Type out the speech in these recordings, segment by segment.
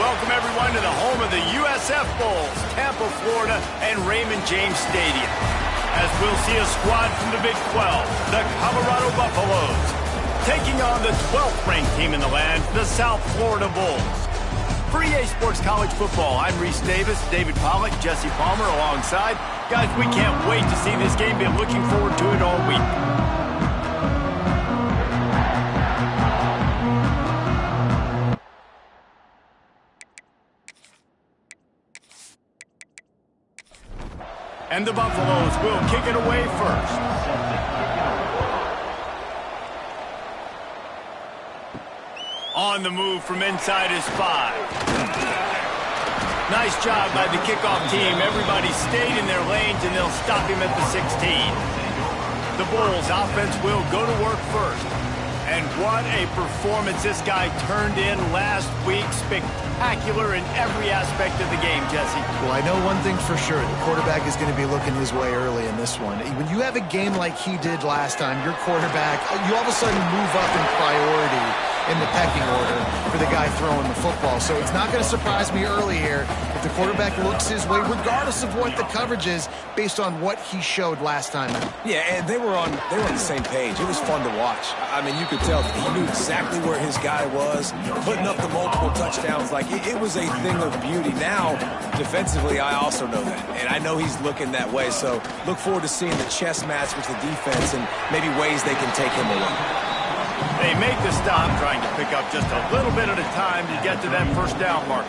Welcome, everyone, to the home of the USF Bulls, Tampa, Florida, and Raymond James Stadium. As we'll see a squad from the Big 12, the Colorado Buffaloes, taking on the 12th-ranked team in the land, the South Florida Bulls. For EA Sports College Football, I'm Reese Davis, David Pollack, Jesse Palmer alongside. Guys, we can't wait to see this game. Been looking forward to it all week. And the Buffaloes will kick it away first. On the move from inside is 5. Nice job by the kickoff team. Everybody stayed in their lanes, and they'll stop him at the 16. The Bulls offense will go to work first. And what a performance this guy turned in last week. Spectacular in every aspect of the game, Jesse. Well, I know one thing for sure. The quarterback is going to be looking his way early in this one. When you have a game like he did last time, your quarterback, you all of a sudden move up in priority in the pecking order for the guy throwing the football. So it's not going to surprise me early here if the quarterback looks his way, regardless of what the coverage is, based on what he showed last time out. Yeah, and they were on the same page. It was fun to watch. I mean, you could tell that he knew exactly where his guy was, putting up the multiple touchdowns. Like, it was a thing of beauty. Now, defensively, I also know that, and I know he's looking that way. So look forward to seeing the chess match with the defense and maybe ways they can take him away. They make the stop, trying to pick up just a little bit at a time to get to that first down marker.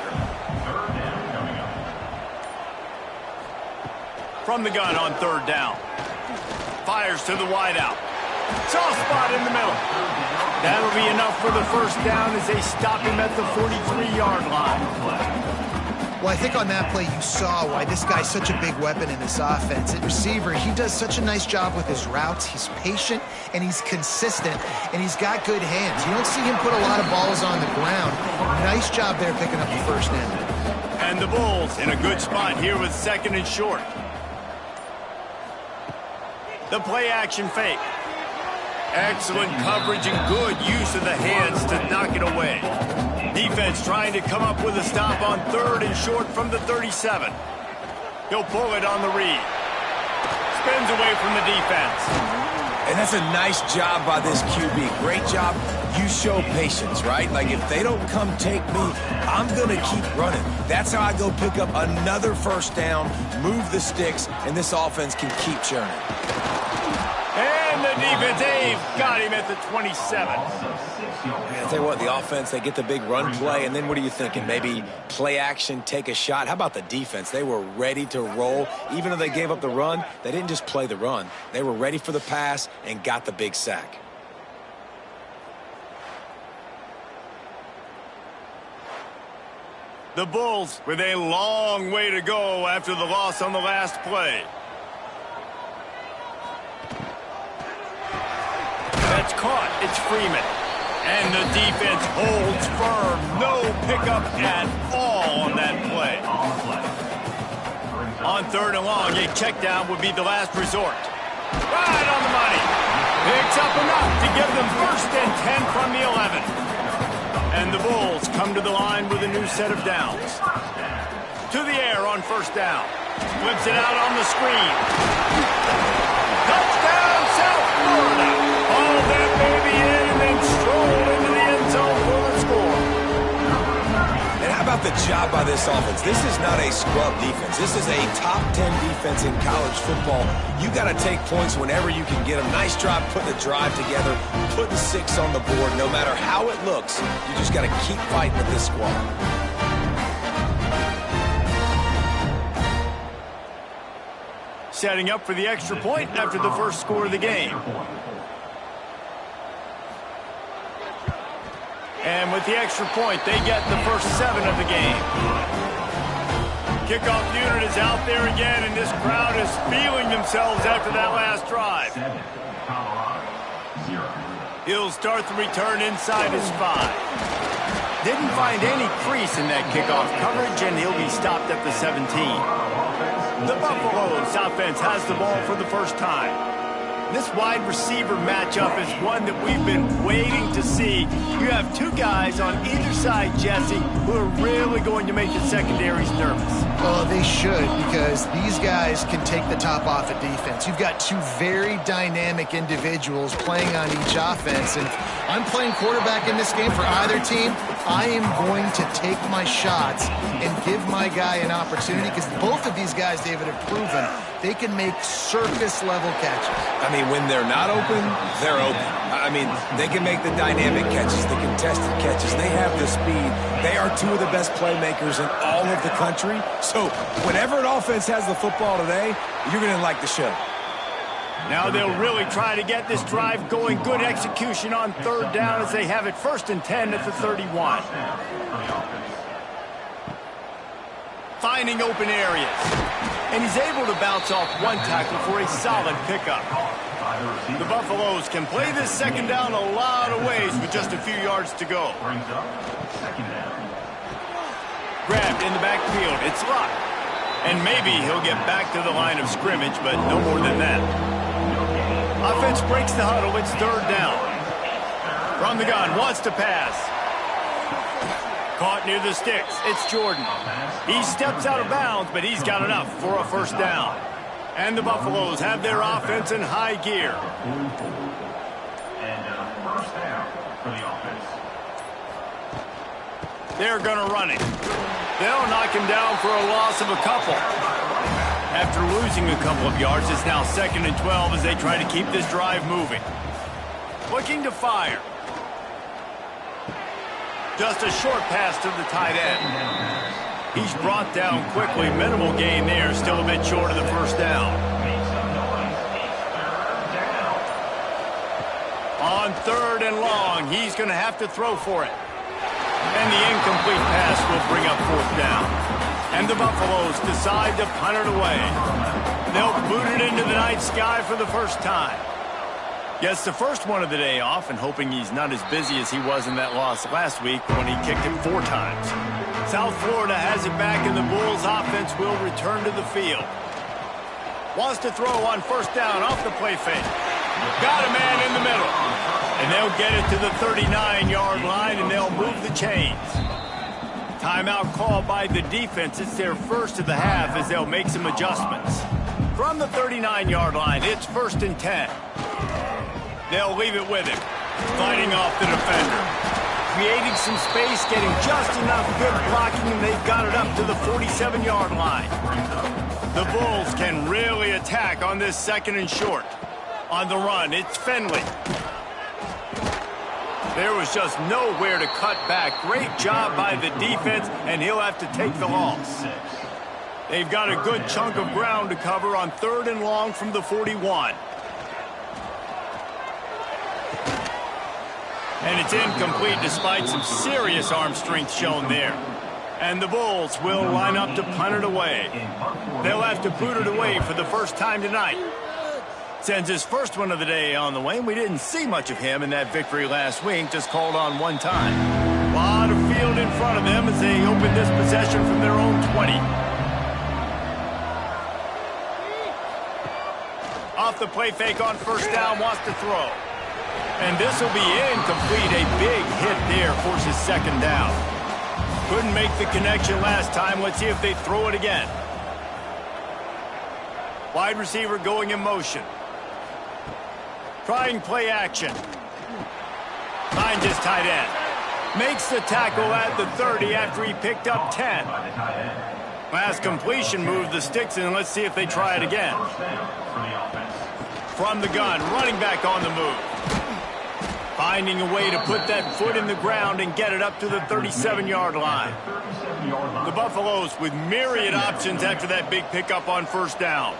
From the gun on third down. Fires to the wideout. Soft spot in the middle. That'll be enough for the first down as they stop him at the 43-yard line. Well, I think on that play you saw why this guy's such a big weapon in this offense. At receiver, he does such a nice job with his routes. He's patient, and he's consistent, and he's got good hands. You don't see him put a lot of balls on the ground. Nice job there picking up the first down. And the Bulls in a good spot here with second and short. The play-action fake. Excellent coverage and good use of the hands to knock it away. Defense trying to come up with a stop on third and short from the 37. He'll pull it on the read. Spins away from the defense. And that's a nice job by this QB. Great job. You show patience, right? Like, if they don't come take me, I'm going to keep running. That's how I go pick up another first down, move the sticks, and this offense can keep churning. And the defense, they've got him at the 27. I tell you what, the offense, they get the big run play, and then what are you thinking? Maybe play action, take a shot. How about the defense? They were ready to roll. Even though they gave up the run, they didn't just play the run. They were ready for the pass and got the big sack. The Bulls with a long way to go after the loss on the last play. That's caught. It's Freeman. And the defense holds firm. No pickup at all on that play. On third and long, a check down would be the last resort. Right on the money. Picks up enough to give them first and 10 from the 11. And the Bulls come to the line with a new set of downs. To the air on first down. Flips it out on the screen. Touchdown, South Florida. Hauled that baby in and then strolled into the end zone for the score. And how about the job by this offense? This is not a scrub defense. This is a top 10 defense in college football. You got to take points whenever you can get them. Nice job putting the drive together, putting 6 on the board. No matter how it looks, you just got to keep fighting with this squad. Setting up for the extra point after the first score of the game. And with the extra point, they get the first 7 of the game. Kickoff unit is out there again, and this crowd is feeling themselves after that last drive. He'll start the return inside his 5. Didn't find any crease in that kickoff coverage, and he'll be stopped at the 17. The Buffaloes offense has the ball for the first time. This wide receiver matchup is one that we've been waiting to see. You have 2 guys on either side, Jesse, who are really going to make the secondaries nervous. Well, they should, because these guys can take the top off a defense. You've got 2 very dynamic individuals playing on each offense, and I'm playing quarterback in this game for either team. I am going to take my shots and give my guy an opportunity, because both of these guys, David, have proven they can make circus-level catches. I mean, when they're not open, they're open. I mean, they can make the dynamic catches, the contested catches. They have the speed. They are 2 of the best playmakers in all of the country. So whenever an offense has the football today, you're going to like the show. Now they'll really try to get this drive going. Good execution on 3rd down as they have it 1st and 10 at the 31. Finding open areas. And he's able to bounce off 1 tackle for a solid pickup. The Buffaloes can play this 2nd down a lot of ways with just a few yards to go. Grabbed in the backfield. It's locked. And maybe he'll get back to the line of scrimmage, but no more than that. Offense breaks the huddle. It's 3rd down. From the gun, wants to pass. Caught near the sticks. It's Jordan. He steps out of bounds, but he's got enough for a 1st down. And the Buffaloes have their offense in high gear. And 1st down for the offense. They're going to run it. They'll knock him down for a loss of a couple. After losing a couple of yards, it's now 2nd and 12 as they try to keep this drive moving. Looking to fire. Just a short pass to the tight end. He's brought down quickly. Minimal gain there. Still a bit short of the 1st down. On 3rd and long, he's going to have to throw for it. And the incomplete pass will bring up 4th down. And the Buffaloes decide to punt it away. They'll boot it into the night sky for the first time. Gets the first one of the day off and hoping he's not as busy as he was in that loss last week when he kicked it 4 times. South Florida has it back and the Bulls offense will return to the field. Wants to throw on 1st down off the play fake. Got a man in the middle. And they'll get it to the 39-yard line and they'll move the chains. Timeout called by the defense. It's their first of the half as they'll make some adjustments. From the 39-yard line, it's 1st and 10. They'll leave it with him, fighting off the defender. Creating some space, getting just enough good blocking, and they've got it up to the 47-yard line. The Bulls can really attack on this 2nd and short. On the run, it's Finley. There was just nowhere to cut back. Great job by the defense, and he'll have to take the loss. They've got a good chunk of ground to cover on 3rd and long from the 41. And it's incomplete despite some serious arm strength shown there. And the Bulls will line up to punt it away. They'll have to boot it away for the first time tonight. Sends his first one of the day on the way. We didn't see much of him in that victory last week, just called on 1 time. A lot of field in front of them as they open this possession from their own 20. Off the play fake on 1st down, wants to throw. And this will be incomplete. A big hit there forces 2nd down. Couldn't make the connection last time. Let's see if they throw it again. Wide receiver going in motion. Trying play action. Finds his tight end. Makes the tackle at the 30 after he picked up 10. Last completion moved the sticks, and let's see if they try it again. From the gun, running back on the move. Finding a way to put that foot in the ground and get it up to the 37-yard line. The Buffaloes with myriad options after that big pickup on first down.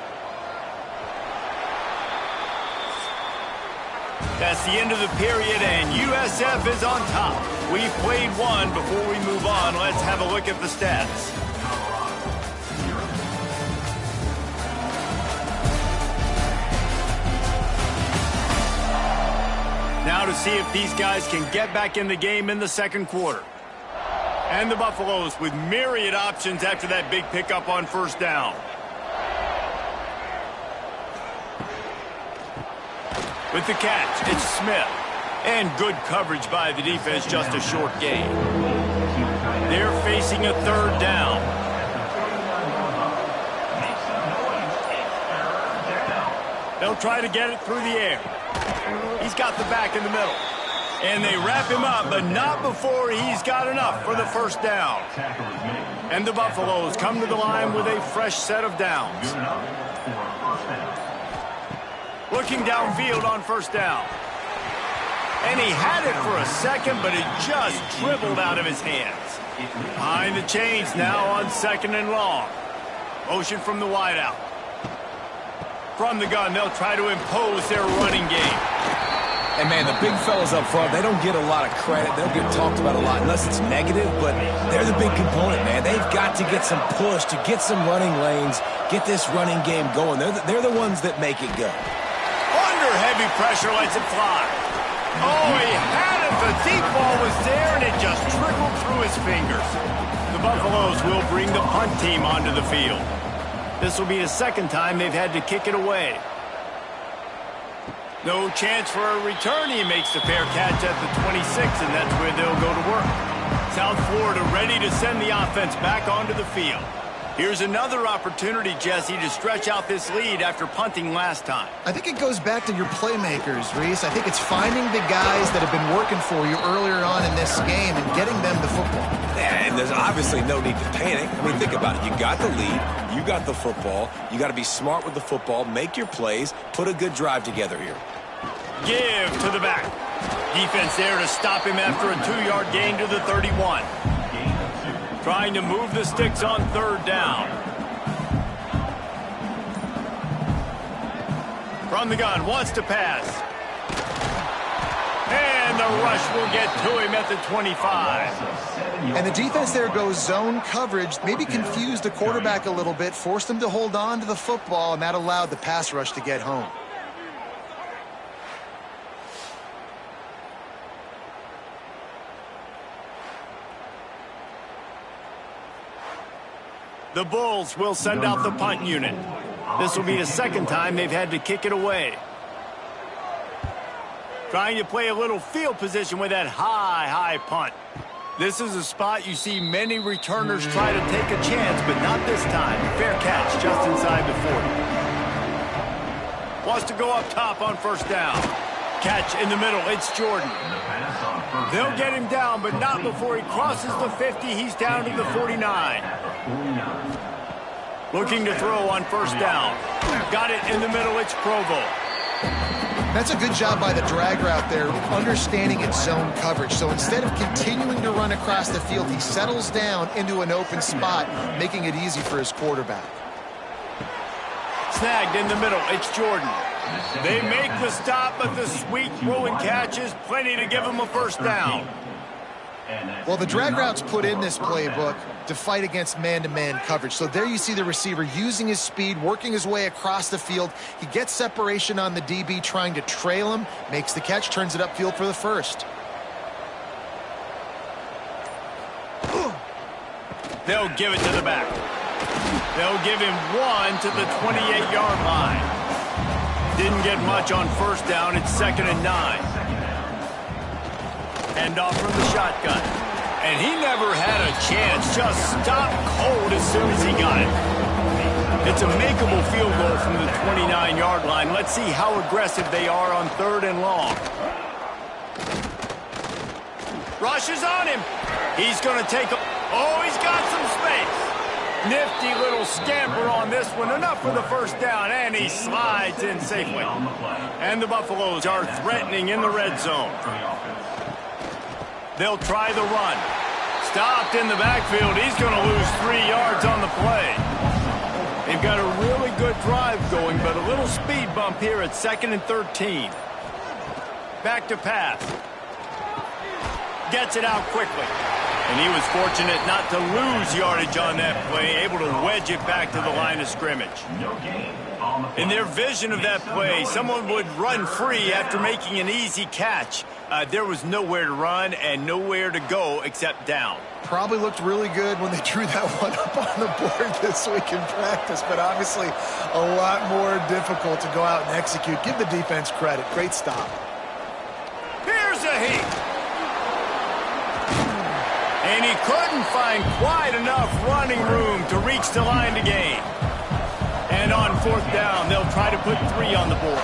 That's the end of the period, and USF is on top. We've played one. Before we move on, let's have a look at the stats. Now to see if these guys can get back in the game in the second quarter. And the Buffaloes with myriad options after that big pickup on first down. With the catch, it's Smith. And good coverage by the defense, just a short gain. They're facing a third down. They'll try to get it through the air. He's got the back in the middle. And they wrap him up, but not before he's got enough for the first down. And the Buffaloes come to the line with a fresh set of downs. Looking downfield on first down. And he had it for a second, but it just dribbled out of his hands. Behind the chains now on second and long. Motion from the wideout. From the gun, they'll try to impose their running game. And, man, the big fellas up front, they don't get a lot of credit. They'll get talked about a lot unless it's negative, but they're the big component, man. They've got to get some push to get some running lanes, get this running game going. They're the ones that make it go. Under heavy pressure, lets it fly. Oh, he had it. The deep ball was there, and it just trickled through his fingers. The Buffaloes will bring the punt team onto the field. This will be the second time they've had to kick it away. No chance for a return. He makes the fair catch at the 26, and that's where they'll go to work. South Florida ready to send the offense back onto the field. Here's another opportunity, Jesse, to stretch out this lead after punting last time. I think it goes back to your playmakers, Reese. I think it's finding the guys that have been working for you earlier on in this game and getting them the football. Yeah, and there's obviously no need to panic. I mean, think about it. You got the lead. You got the football. You got to be smart with the football, make your plays, put a good drive together here. Give to the back. Defense there to stop him after a 2-yard gain to the 31. Trying to move the sticks on third down. From the gun, wants to pass. And the rush will get to him at the 25. And the defense there goes zone coverage, maybe confused the quarterback a little bit, forced him to hold on to the football, and that allowed the pass rush to get home. The Bulls will send out the punt unit. This will be the second time they've had to kick it away. Trying to play a little field position with that high punt. This is a spot you see many returners try to take a chance, but not this time. Fair catch just inside the 40. Wants to go up top on first down. Catch in the middle. It's Jordan. They'll get him down, but not before he crosses the 50. He's down to the 49. Looking to throw on first down. Got it in the middle. It's Provo. That's a good job by the drag route there, understanding its zone coverage. So instead of continuing to run across the field, he settles down into an open spot, making it easy for his quarterback. Snagged in the middle. It's Jordan. They make the stop, but the sweet throwing catch is plenty to give him a first down. Well, the drag route's put in this playbook to fight against man-to-man coverage. So there you see the receiver using his speed, working his way across the field. He gets separation on the DB, trying to trail him, makes the catch, turns it upfield for the first. They'll give it to the back. They'll give him one to the 28-yard line. Didn't get much on first down. It's 2nd and 9. End off from the shotgun. And he never had a chance. Just stopped cold as soon as he got it. It's a makeable field goal from the 29-yard line. Let's see how aggressive they are on 3rd and long. Rush is on him. He's going to take a... Oh, he's got some space. Nifty little scamper on this one. Enough for the first down, and he slides in safely. And the Buffaloes are threatening in the red zone. They'll try the run. Stopped in the backfield. He's going to lose 3 yards on the play. They've got a really good drive going, but a little speed bump here at 2nd and 13. Back to pass. Gets it out quickly. And he was fortunate not to lose yardage on that play, able to wedge it back to the line of scrimmage. In their vision of that play, someone would run free after making an easy catch. There was nowhere to run and nowhere to go except down. Probably looked really good when they drew that one up on the board this week in practice, but obviously a lot more difficult to go out and execute. Give the defense credit. Great stop. Here's a heat. And he couldn't find quite enough running room to reach the line to gain. And on 4th down, they'll try to put 3 on the board.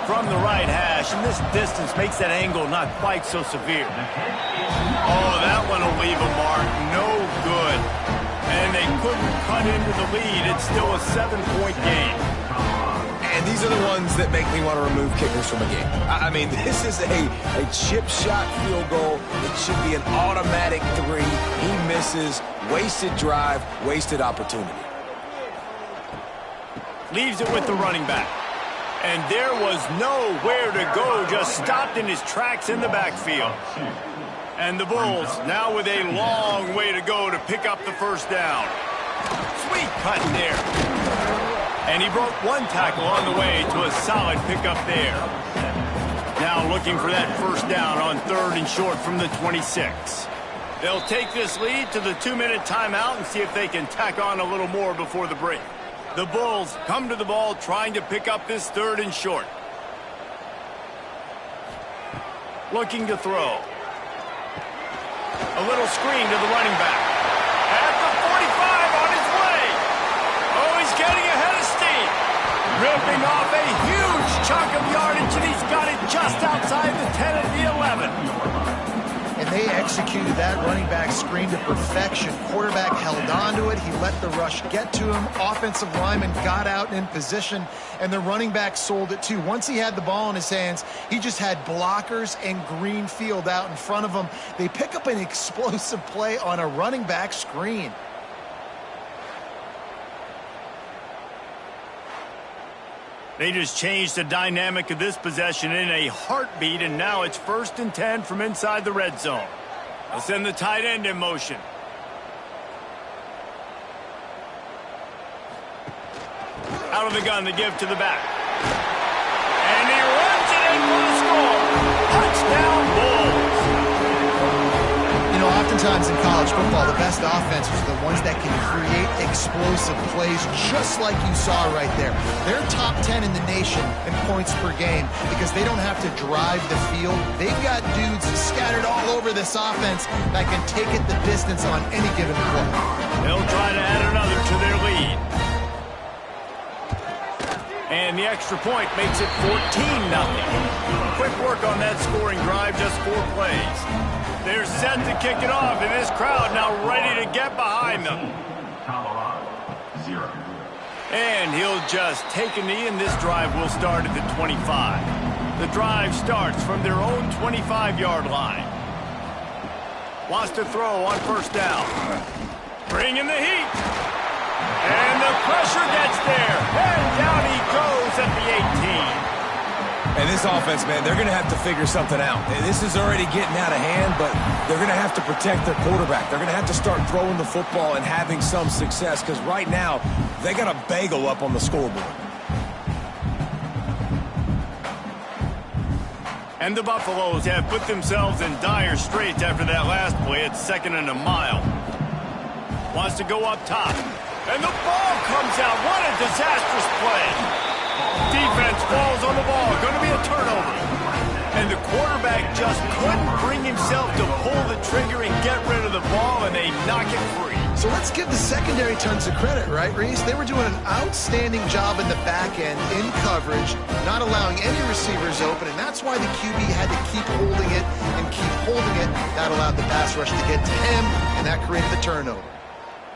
From the right hash, and this distance makes that angle not quite so severe. Oh, that one will leave a mark. No good. And they couldn't cut into the lead. It's still a 7-point game. And these are the ones that make me want to remove kickers from a game. I mean, this is a chip shot field goal. It should be an automatic 3. He misses. Wasted drive, wasted opportunity. Leaves it with the running back. And there was nowhere to go, just stopped in his tracks in the backfield. And the Bulls now with a long way to go to pick up the first down. Sweet cut there. And he broke 1 tackle on the way to a solid pickup there. Now looking for that first down on 3rd and short from the 26. They'll take this lead to the 2-minute timeout and see if they can tack on a little more before the break. The Bulls come to the ball trying to pick up this 3rd and short. Looking to throw. A little screen to the running back. At the 45 on his way. Oh, he's getting ahead of steam. Ripping off a huge chunk of yardage, and he's got it just outside the 10 at the 11. And they executed that running back screen to perfection. Quarterback held on to it. He let the rush get to him. Offensive lineman got out and in position, and the running back sold it too. Once he had the ball in his hands, he just had blockers and green field out in front of him. They pick up an explosive play on a running back screen. They just changed the dynamic of this possession in a heartbeat, and now it's 1st and 10 from inside the red zone. They'll send the tight end in motion. Out of the gun to give to the back. And he runs it in for the score. Touchdown, Bulls. You know, oftentimes in college football, the best offenses are the ones that can create explosive plays just like you saw right there. They're top 10 in the nation in points per game because they don't have to drive the field. They've got dudes scattered all over this offense that can take it the distance on any given play. They'll try to add another to their lead. And the extra point makes it 14-0. Quick work on that scoring drive, just 4 plays. They're set to kick it off, and this crowd now ready to get behind them. And he'll just take a knee, and this drive will start at the 25. The drive starts from their own 25-yard line. Wants to throw on 1st down. Bring in the heat. And the pressure gets there. And down he goes at the 18. And this offense, man, they're going to have to figure something out. This is already getting out of hand, but they're going to have to protect their quarterback. They're going to have to start throwing the football and having some success because right now they got a bagel up on the scoreboard. And the Buffaloes have put themselves in dire straits after that last play. It's 2nd and a mile. Wants to go up top. And the ball comes out. What a disastrous play. Defense falls on the ball. Going to be a turnover. And the quarterback just couldn't bring himself to pull the trigger and get rid of the ball, and they knock it free. So let's give the secondary tons of credit, right, Reese? They were doing an outstanding job in the back end, in coverage, not allowing any receivers open, and that's why the QB had to keep holding it and keep holding it. That allowed the pass rush to get to him, and that created the turnover.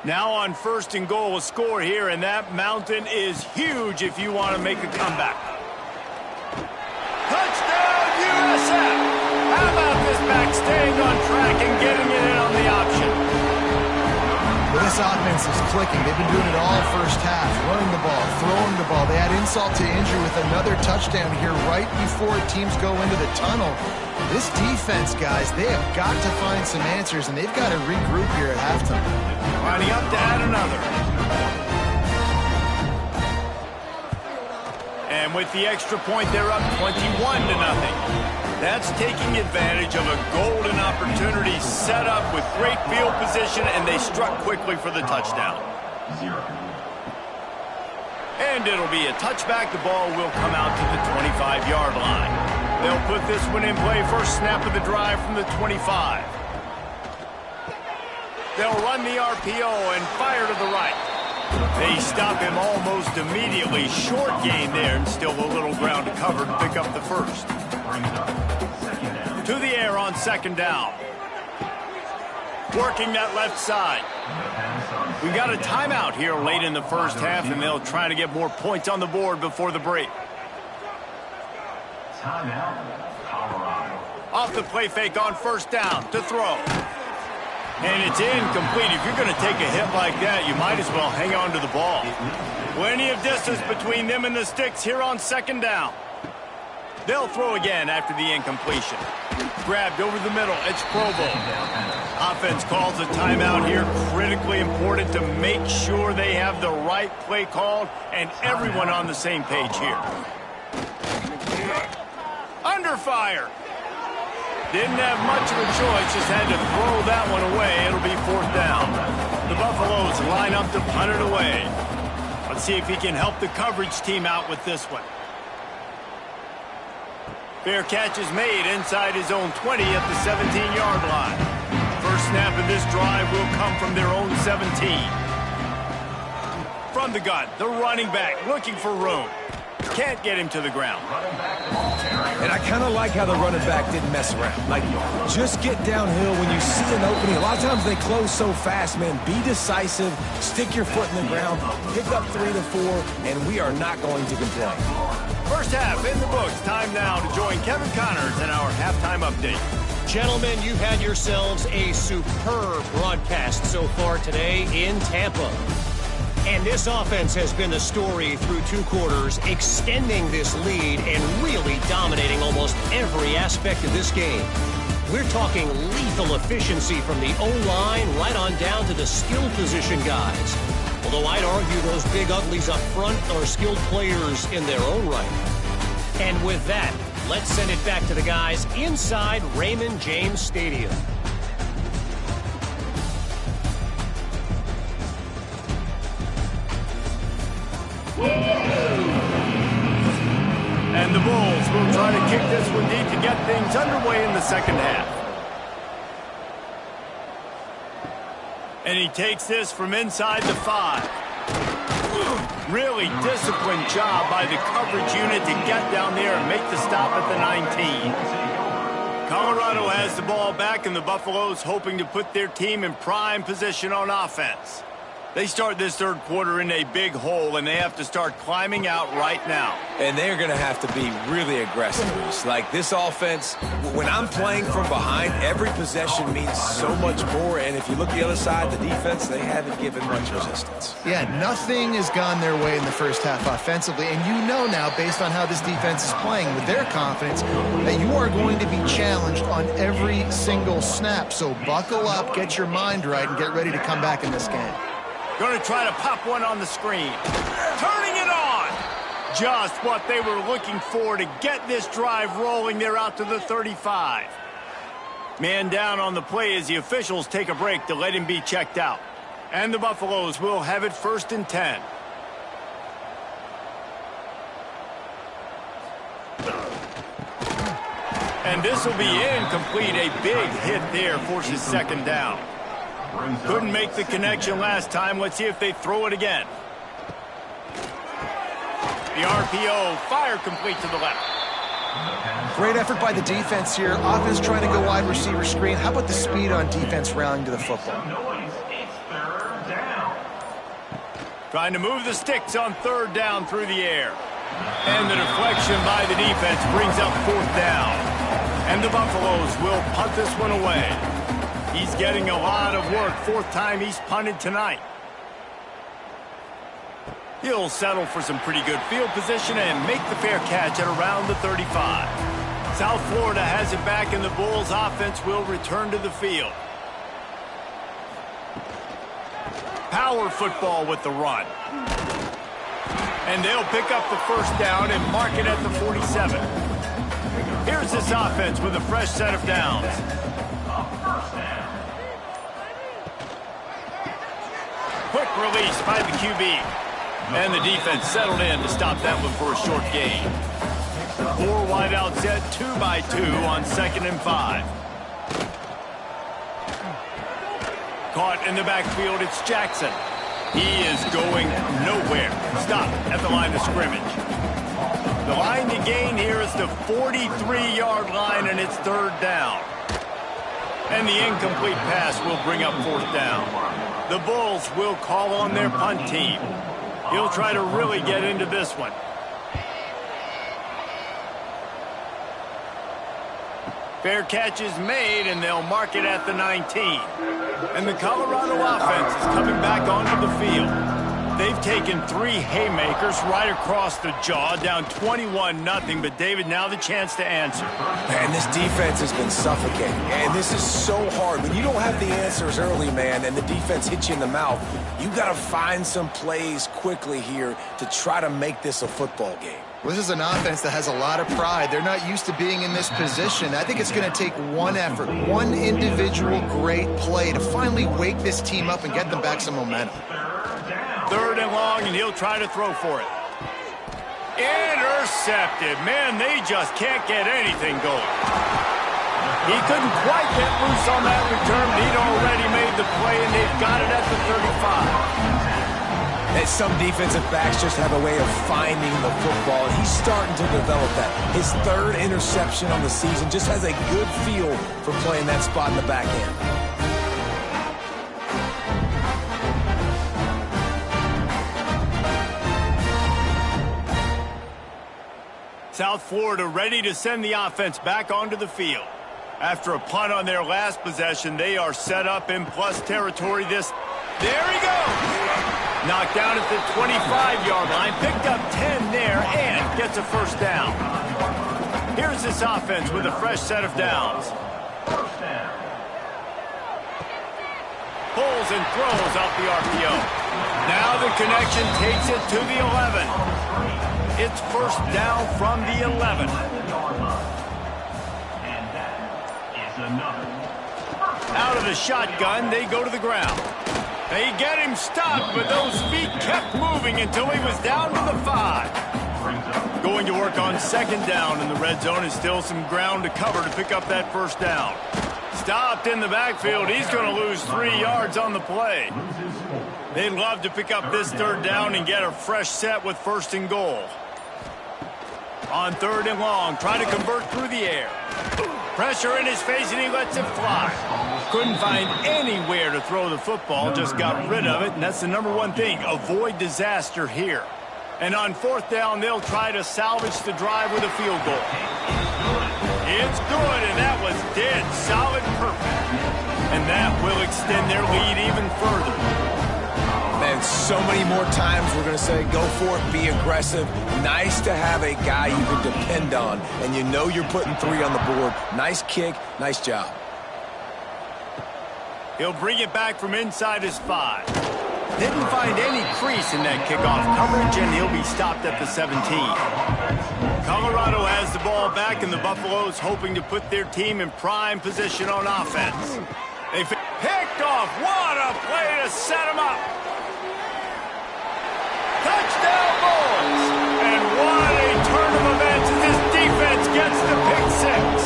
Now on 1st and goal, a score here, and that mountain is huge if you want to make a comeback. Touchdown, USF! How about this back staying on track and getting it in on the option? Well, this offense is clicking. They've been doing it all first half, running the ball, throwing the ball. They had insult to injury with another touchdown here right before teams go into the tunnel. This defense, guys, they have got to find some answers, and they've got to regroup here at halftime. Lining up to add another. And with the extra point, they're up 21-0. That's taking advantage of a golden opportunity set up with great field position, and they struck quickly for the touchdown. And it'll be a touchback. The ball will come out to the 25-yard line. They'll put this one in play. First snap of the drive from the 25. They'll run the RPO and fire to the right. They stop him almost immediately. Short gain there, and still a little ground to cover to pick up the first. To the air on 2nd down. Working that left side. We got a timeout here late in the first half, and they'll try to get more points on the board before the break. Timeout, Colorado. Off the play fake on 1st down to throw. And it's incomplete. If you're going to take a hit like that, you might as well hang on to the ball. Plenty of distance between them and the sticks here on 2nd down. They'll throw again after the incompletion. Grabbed over the middle. It's Provo. Offense calls a timeout here. Critically important to make sure they have the right play called and everyone on the same page here. Under fire. Didn't have much of a choice. Just had to throw that one away. It'll be 4th down. The Buffaloes line up to punt it away. Let's see if he can help the coverage team out with this one. Fair catch is made inside his own 20 at the 17-yard line. First snap of this drive will come from their own 17. From the gun, the running back looking for room. Can't get him to the ground. And I kind of like how the running back didn't mess around. Like, just get downhill when you see an opening. A lot of times they close so fast, man. Be decisive, stick your foot in the ground, pick up 3 to 4, and we are not going to complain. First half in the books. Time now to join Kevin Connors in our halftime update. Gentlemen, you've had yourselves a superb broadcast so far today in Tampa. And this offense has been the story through 2 quarters, extending this lead and really dominating almost every aspect of this game. We're talking lethal efficiency from the O-line right on down to the skill position guys. Although I'd argue those big uglies up front are skilled players in their own right. And with that, let's send it back to the guys inside Raymond James Stadium. And the Bulls will try to kick this one deep to get things underway in the second half. And he takes this from inside the 5. Really disciplined job by the coverage unit to get down there and make the stop at the 19. Colorado has the ball back, and the Buffaloes hoping to put their team in prime position on offense. They start this third quarter in a big hole, and they have to start climbing out right now. And they're going to have to be really aggressive. Like this offense, when I'm playing from behind, every possession means so much more. And if you look the other side, the defense, they haven't given much resistance. Yeah, nothing has gone their way in the first half offensively. And you know now, based on how this defense is playing with their confidence, that you are going to be challenged on every single snap. So buckle up, get your mind right, and get ready to come back in this game. Going to try to pop one on the screen. Turning it on. Just what they were looking for to get this drive rolling. They're out to the 35. Man down on the play as the officials take a break to let him be checked out. And the Buffaloes will have it 1st and 10. And this will be incomplete. A big hit there forces 2nd down. Couldn't make the connection last time. Let's see if they throw it again. The RPO, fire complete to the left. Great effort by the defense here. Offense trying to go wide receiver screen. How about the speed on defense rallying to the football? Trying to move the sticks on third down through the air. And the deflection by the defense brings up fourth down. And the Buffaloes will punt this one away. He's getting a lot of work. Fourth time he's punted tonight. He'll settle for some pretty good field position and make the fair catch at around the 35. South Florida has it back, and the Bulls offense will return to the field. Power football with the run. And they'll pick up the first down and mark it at the 47. Here's this offense with a fresh set of downs. Quick release by the QB. And the defense settled in to stop that one for a short gain. 4 wide out set, 2 by 2 on 2nd and 5. Caught in the backfield, it's Jackson. He is going nowhere. Stop at the line of scrimmage. The line to gain here is the 43-yard line, and it's third down. And the incomplete pass will bring up fourth down. The Bulls will call on their punt team. He'll try to really get into this one. Fair catch is made, and they'll mark it at the 19. And the Colorado offense is coming back onto the field. They've taken 3 haymakers right across the jaw, down 21-0. But, David, now the chance to answer. Man, this defense has been suffocating. And this is so hard. When you don't have the answers early, man, and the defense hits you in the mouth, you got to find some plays quickly here to try to make this a football game. Well, this is an offense that has a lot of pride. They're not used to being in this position. I think it's going to take one effort, one individual great play to finally wake this team up and get them back some momentum. Third and long, and he'll try to throw for it. Intercepted. Man, they just can't get anything going. He couldn't quite get loose on that return, but he'd already made the play, and they've got it at the 35. And some defensive backs just have a way of finding the football. He's starting to develop that. His 3rd interception on the season, just has a good feel for playing that spot in the back end. South Florida ready to send the offense back onto the field. After a punt on their last possession, they are set up in plus territory. There he goes! Knocked down at the 25-yard line, picked up 10 there, and gets a first down. Here's this offense with a fresh set of downs. Pulls and throws off the RPO. Now the connection takes it to the 11. It's first down from the 11. Out of the shotgun, they go to the ground. They get him stopped, but those feet kept moving until he was down to the 5. Going to work on 2nd down in the red zone, is still some ground to cover to pick up that first down. Stopped in the backfield. He's going to lose 3 yards on the play. They'd love to pick up this third down and get a fresh set with 1st and goal. On 3rd and long, trying to convert through the air. Pressure in his face, and he lets it fly. Couldn't find anywhere to throw the football, just got rid of it, and that's the #1 thing. Avoid disaster here. And on 4th down, they'll try to salvage the drive with a field goal. It's good, and that was dead solid perfect. And that will extend their lead even further. Man, so many more times we're going to say, go for it, be aggressive. Nice to have a guy you can depend on, and you know you're putting 3 on the board. Nice kick, nice job. He'll bring it back from inside his 5. Didn't find any crease in that kickoff coverage, and he'll be stopped at the 17. Colorado has the ball back, and the Buffaloes hoping to put their team in prime position on offense. They picked off. What a play to set him up. Touchdown, Bulls! And what a turn of events as this defense gets the pick 6.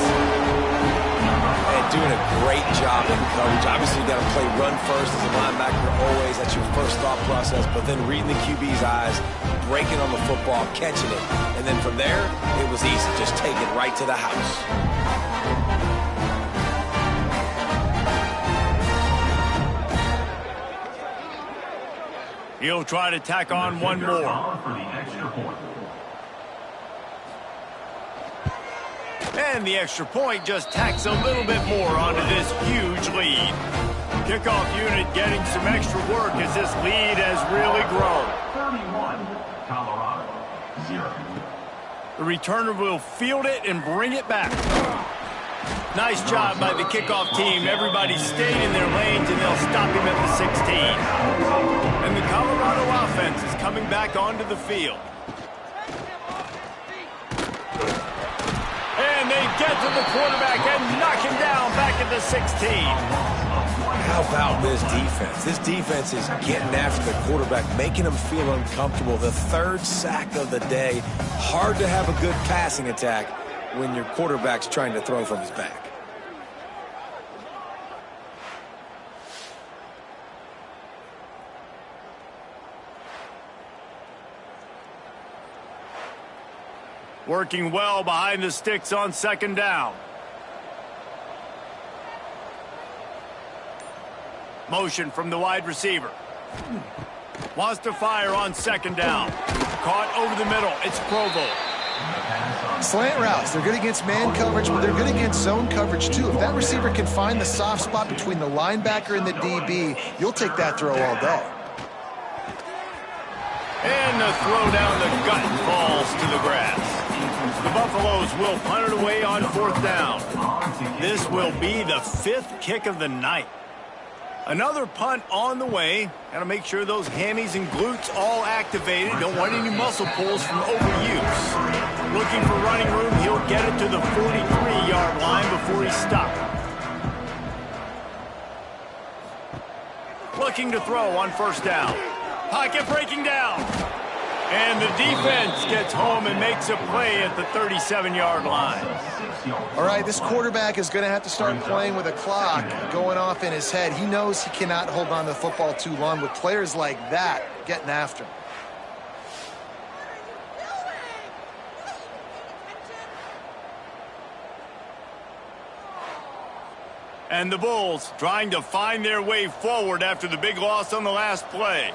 And doing a great job in coverage. Obviously, you got to play run first as a linebacker always. That's your first thought process. But then reading the QB's eyes, breaking on the football, catching it. And then from there, it was easy. Just take it right to the house. He'll try to tack on one more. And the extra point just tacks a little bit more onto this huge lead. Kickoff unit getting some extra work as this lead has really grown. 31, Colorado, 0. The returner will field it and bring it back. Nice job by the kickoff team. Everybody stayed in their lanes, and they'll stop him at the 16. And the Colorado offense is coming back onto the field. And they get to the quarterback and knock him down back at the 16. How about this defense? This defense is getting after the quarterback, making him feel uncomfortable. The third sack of the day. Hard to have a good passing attack when your quarterback's trying to throw from his back. Working well behind the sticks on second down. Motion from the wide receiver. Wants to fire on second down. Caught over the middle. It's Provo. Slant routes, they're good against man coverage, but they're good against zone coverage too. If that receiver can find the soft spot between the linebacker and the DB, you'll take that throw all day. And the throw down the gut falls to the grass. The Buffaloes will punt it away on fourth down. This will be the 5th kick of the night. Another punt on the way. Got to make sure those hammies and glutes all activated. Don't want any muscle pulls from overuse. Looking for running room. He'll get it to the 43-yard line before he's stopped. Looking to throw on first down. Pocket breaking down. And the defense gets home and makes a play at the 37-yard line. All right, this quarterback is going to have to start playing with a clock going off in his head. He knows he cannot hold on to the football too long with players like that getting after him. And the Bulls trying to find their way forward after the big loss on the last play.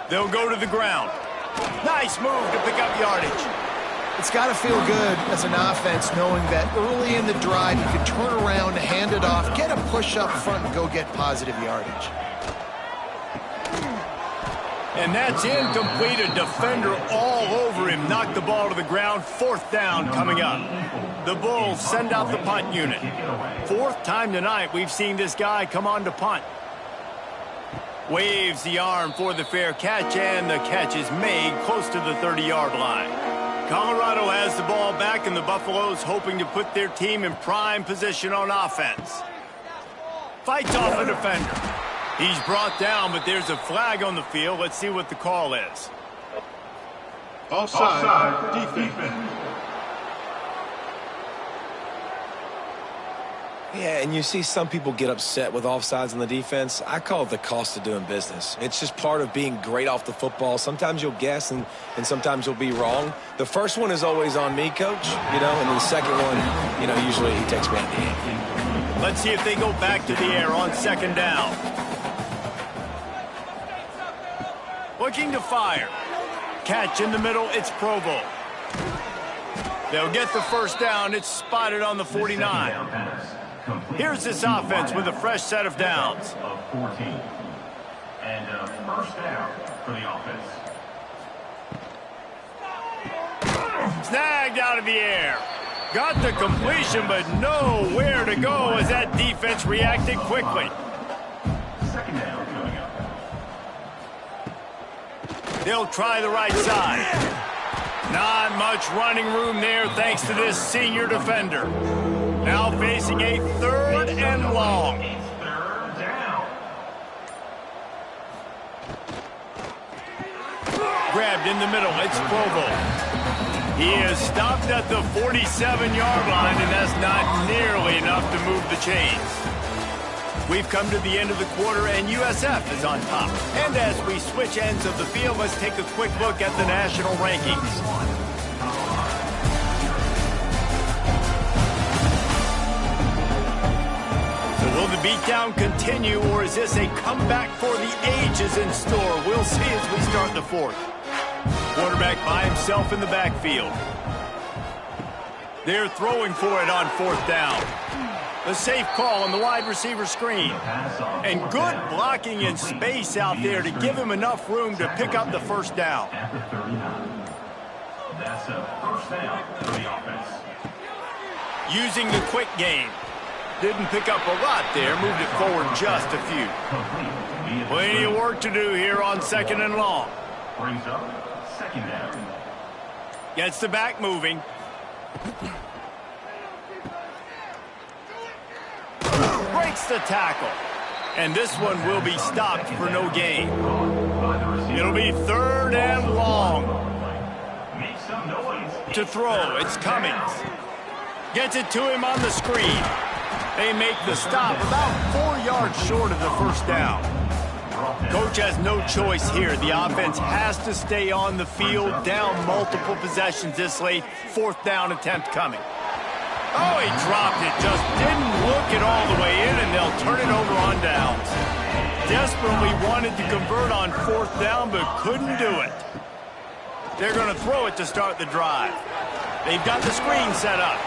They'll go to the ground. Nice move to pick up yardage. It's got to feel good as an offense knowing that early in the drive you can turn around, hand it off, get a push up front, and go get positive yardage. And that's incomplete. A defender all over him. Knocked the ball to the ground. Fourth down coming up. The Bulls send out the punt unit. 4th time tonight we've seen this guy come on to punt. Waves the arm for the fair catch, and the catch is made close to the 30-yard line. Colorado has the ball back, and the Buffaloes hoping to put their team in prime position on offense. Fights off a defender. He's brought down, but there's a flag on the field. Let's see what the call is. Offside defense. Yeah, and you see some people get upset with offsides on the defense. I call it the cost of doing business. It's just part of being great off the football. Sometimes you'll guess and sometimes you'll be wrong. The first one is always on me, coach, and then the second one, usually he takes me out the game. Let's see if they go back to the air on second down. Looking to fire. Catch in the middle, it's Provo. They'll get the first down. It's spotted on the 49. Here's this offense with a fresh set of downs. Of 14. And first down for the offense. Snagged out of the air. Got the completion, but nowhere to go as that defense reacted quickly. Second down coming up. They'll try the right side. Not much running room there thanks to this senior defender. Now facing a 3rd and long. Third down. Grabbed in the middle. It's Provo. He is stopped at the 47-yard line, and that's not nearly enough to move the chains. We've come to the end of the quarter, and USF is on top. And as we switch ends of the field, let's take a quick look at the national rankings. So will the beatdown continue, or is this a comeback for the ages in store? We'll see as we start the fourth. Quarterback by himself in the backfield. They're throwing for it on fourth down. The safe call on the wide receiver screen. And good blocking in space out there to give him enough room to pick up the first down. That's a first down for the offense. Using the quick game. Didn't pick up a lot there, moved it forward just a few. Plenty of work to do here on second and long. Brings up second down. Gets the back moving. Breaks the tackle. And this one will be stopped for no gain. It'll be third and long. Make some noise. To throw, it's Cummings. Gets it to him on the screen. They make the stop about 4 yards short of the first down. Coach has no choice here. The offense has to stay on the field, down multiple possessions this late. Fourth down attempt coming. Oh, he dropped it. Just didn't look it all the way in, and they'll turn it over on downs. Desperately wanted to convert on fourth down, but couldn't do it. They're going to throw it to start the drive. They've got the screen set up.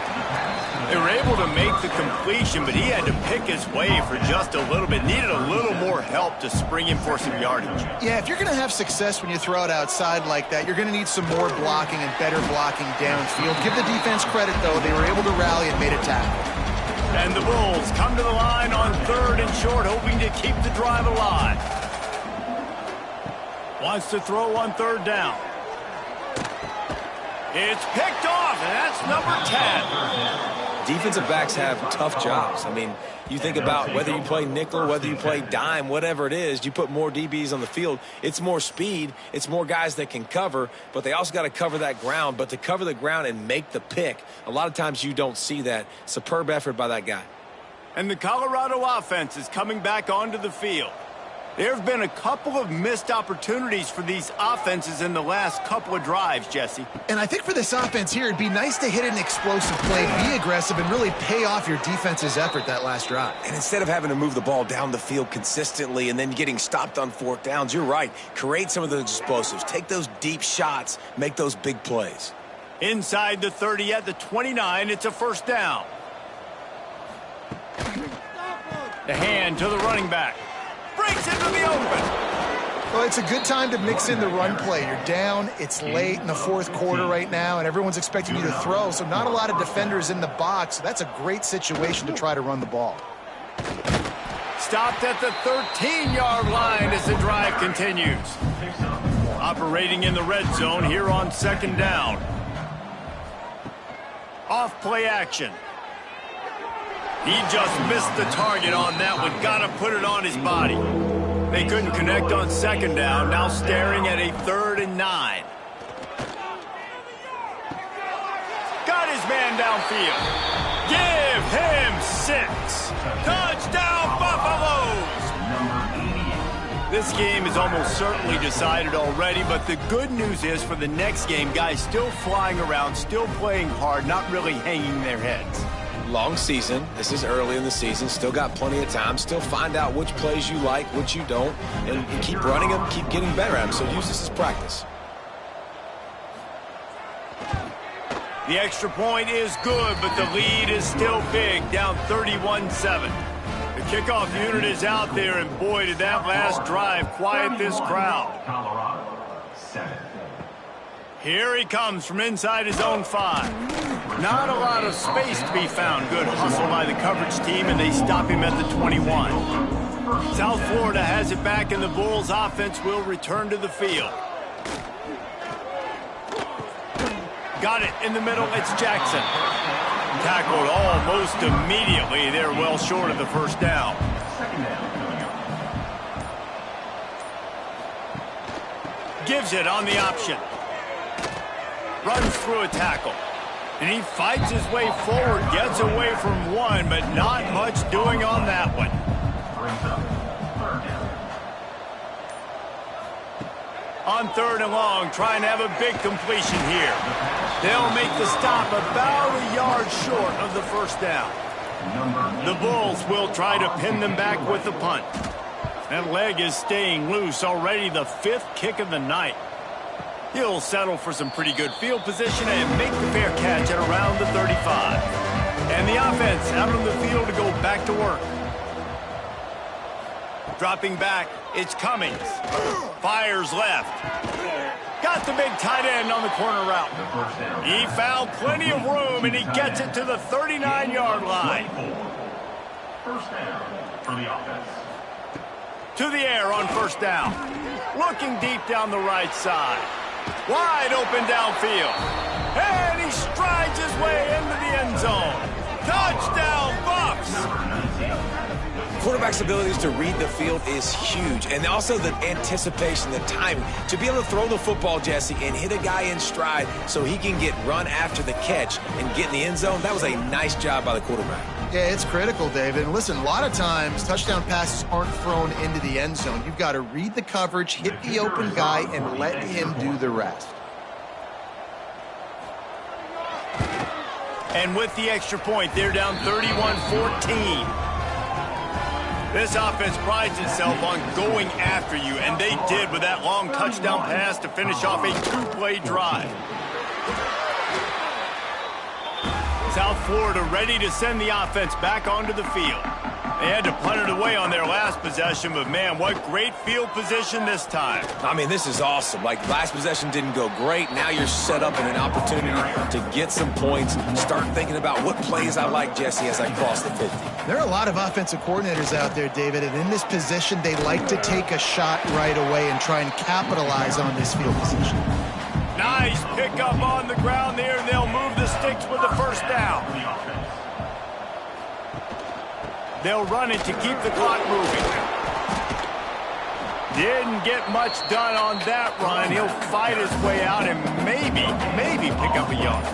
They were able to make the completion, but he had to pick his way for just a little bit. Needed a little more help to spring him for some yardage. Yeah, if you're going to have success when you throw it outside like that, you're going to need some more blocking and better blocking downfield. Give the defense credit, though. They were able to rally and made a tackle. And the Bulls come to the line on third and short, hoping to keep the drive alive. Wants to throw on third down. It's picked off, and that's number 10. Defensive backs have tough jobs. I mean, you think about whether you play nickel, whether you play dime, whatever it is, you put more DBs on the field. It's more speed. It's more guys that can cover, but they also got to cover that ground. But to cover the ground and make the pick, a lot of times you don't see that. Superb effort by that guy. And the Colorado offense is coming back onto the field. There have been a couple of missed opportunities for these offenses in the last couple of drives, Jesse. And I think for this offense here, it'd be nice to hit an explosive play, be aggressive, and really pay off your defense's effort that last drive. And instead of having to move the ball down the field consistently and then getting stopped on fourth downs, you're right. Create some of those explosives. Take those deep shots. Make those big plays. Inside the 30 at the 29, it's a first down. The hand to the running back. Breaks into the open. Well, it's a good time to mix in the run play. You're down, it's late in the fourth quarter right now, and everyone's expecting you to throw, so not a lot of defenders in the box. So that's a great situation to try to run the ball. Stopped at the 13-yard line as the drive continues. Operating in the red zone here on second down. Off play action. He just missed the target on that one. Got to put it on his body. They couldn't connect on second down. Now staring at a 3rd and 9. Got his man downfield. Give him 6. Touchdown, Buffaloes! This game is almost certainly decided already, but the good news is for the next game, guys still flying around, still playing hard, not really hanging their heads. Long season. This is early in the season. Still got plenty of time. Still find out which plays you like, which you don't, and keep running them, keep getting better at them. So use this as practice. The extra point is good, but the lead is still big, down 31-7. The kickoff unit is out there, and boy, did that last drive quiet this crowd. Colorado, 7. Here he comes from inside his own 5. Not a lot of space to be found. Good hustle by the coverage team, and they stop him at the 21. South Florida has it back, and the Bulls offense will return to the field. Got it in the middle. It's Jackson. Tackled almost immediately. They're well short of the first down. Gives it on the option. runs through a tackle. And he fights his way forward, gets away from one, but not much doing on that one. On 3rd and long, trying to have a big completion here. They'll make the stop about a yard short of the first down. The Bulls will try to pin them back with the punt. That leg is staying loose, already the 5th kick of the night. He'll settle for some pretty good field position and make the fair catch at around the 35. And the offense out on the field to go back to work. Dropping back, it's Cummings. Fires left. Got the big tight end on the corner route. He found plenty of room, and he gets it to the 39-yard line. First down for the offense. To the air on 1st down. Looking deep down the right side. Wide open downfield. And he strides his way into the end zone. Touchdown, Bucs! Quarterback's abilities to read the field is huge, and also the anticipation, the timing. To be able to throw the football, Jesse, and hit a guy in stride so he can get run after the catch and get in the end zone, that was a nice job by the quarterback. Yeah, it's critical, David. And listen, a lot of times touchdown passes aren't thrown into the end zone. You've got to read the coverage, hit the open guy, and let him do the rest. And with the extra point, they're down 31-14. This offense prides itself on going after you, and they did with that long touchdown pass to finish off a 2-play drive. South Florida ready to send the offense back onto the field. They had to punt it away on their last possession, but man, what great field position this time. I mean, this is awesome. Like, last possession didn't go great. Now you're set up in an opportunity to get some points. Start thinking about what plays I like, Jesse, as I cross the 50. There are a lot of offensive coordinators out there, David, and in this position, they like to take a shot right away and try and capitalize on this field position. Nice pickup on the ground there, and they'll move the sticks with the first down. They'll run it to keep the clock moving. Didn't get much done on that run. He'll fight his way out and maybe pick up a yard.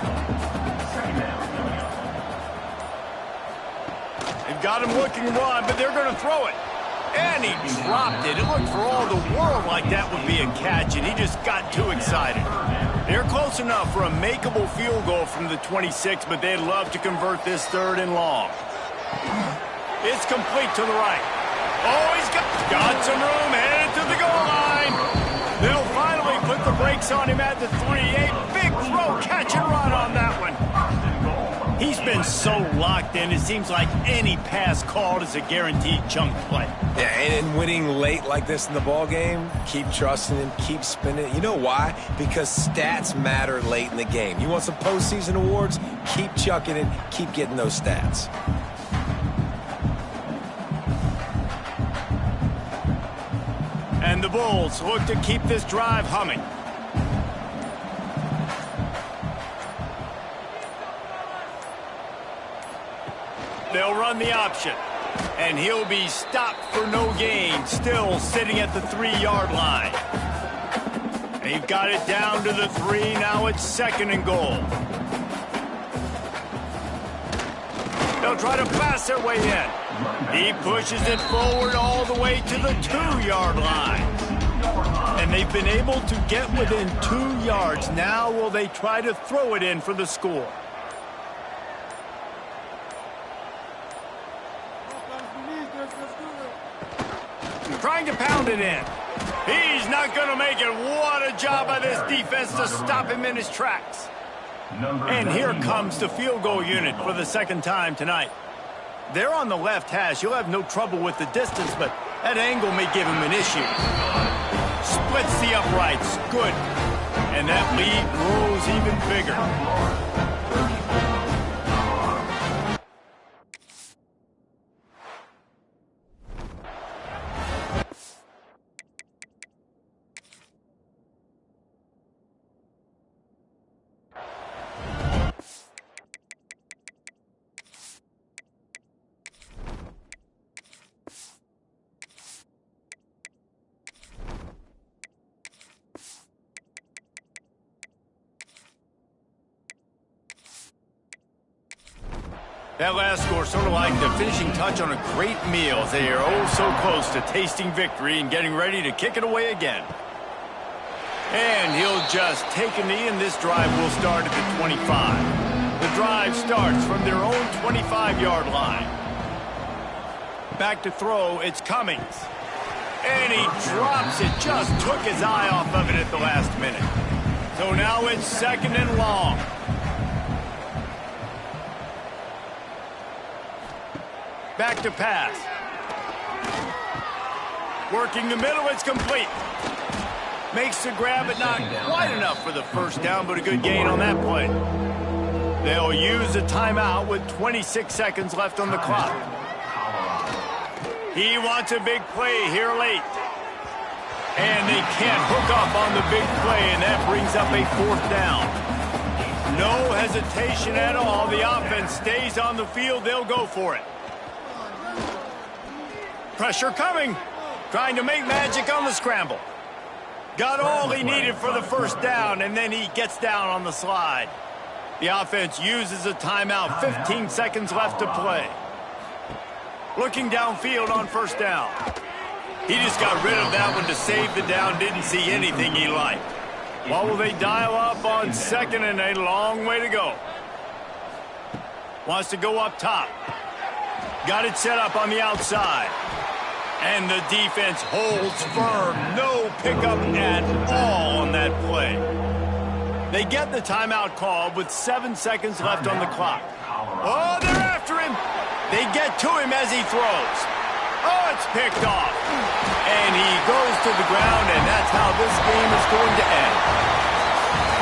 They've got him looking run, but they're going to throw it. And he dropped it. It looked for all the world like that would be a catch, and he just got too excited. They're close enough for a makeable field goal from the 26, but they'd love to convert this 3rd and long. It's complete to the right. Oh, he's got some room, headed to the goal line. They'll finally put the brakes on him at the 3. A big throw, catch and run on that one. He's been so locked in, it seems like any pass called is a guaranteed chunk play. Yeah, and winning late like this in the ball game, keep trusting him, keep spinning. You know why? Because stats matter late in the game. You want some postseason awards? Keep chucking it, keep getting those stats. And the Bulls look to keep this drive humming. They'll run the option. And he'll be stopped for no gain, still sitting at the 3-yard line. They've got it down to the 3. Now it's 2nd and goal. They'll try to pass their way in. He pushes it forward all the way to the 2-yard line. And they've been able to get within 2 yards. Now will they try to throw it in for the score? Trying to pound it in. He's not going to make it. What a job by this defense to stop him in his tracks. And here comes the field goal unit for the 2nd time tonight. They're on the left hash. You'll have no trouble with the distance, but that angle may give him an issue. Splits the uprights. Good. And that lead grows even bigger. That last score sort of like the finishing touch on a great meal. They are oh so close to tasting victory and getting ready to kick it away again. And he'll just take a knee, and this drive will start at the 25. The drive starts from their own 25-yard line. Back to throw, it's Cummings. And he drops it, just took his eye off of it at the last minute. So now it's second and long. Back to pass. Working the middle, it's complete. Makes the grab, but not quite enough for the first down, but a good gain on that play. They'll use a timeout with 26 seconds left on the clock. He wants a big play here late. And they can't hook up on the big play, and that brings up a fourth down. No hesitation at all. The offense stays on the field. They'll go for it. Pressure coming. Trying to make magic on the scramble. Got all he needed for the first down, and then he gets down on the slide. The offense uses a timeout. 15 seconds left to play. Looking downfield on first down. He just got rid of that one to save the down. Didn't see anything he liked. What will they dial up on second, and a long way to go. Wants to go up top. Got it set up on the outside. And the defense holds firm. No pickup at all on that play. They get the timeout called with 7 seconds left on the clock. Oh, they're after him. They get to him as he throws. Oh, it's picked off. And he goes to the ground, and that's how this game is going to end.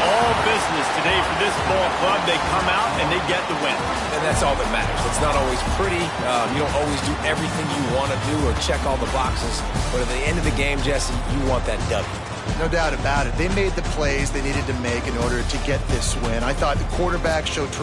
All business today for this ball club. They come out and they get the win. And that's all that matters. It's not always pretty. You don't always do everything you want to do or check all the boxes. But at the end of the game, Jesse, you want that W. No doubt about it. They made the plays they needed to make in order to get this win. I thought the quarterback showed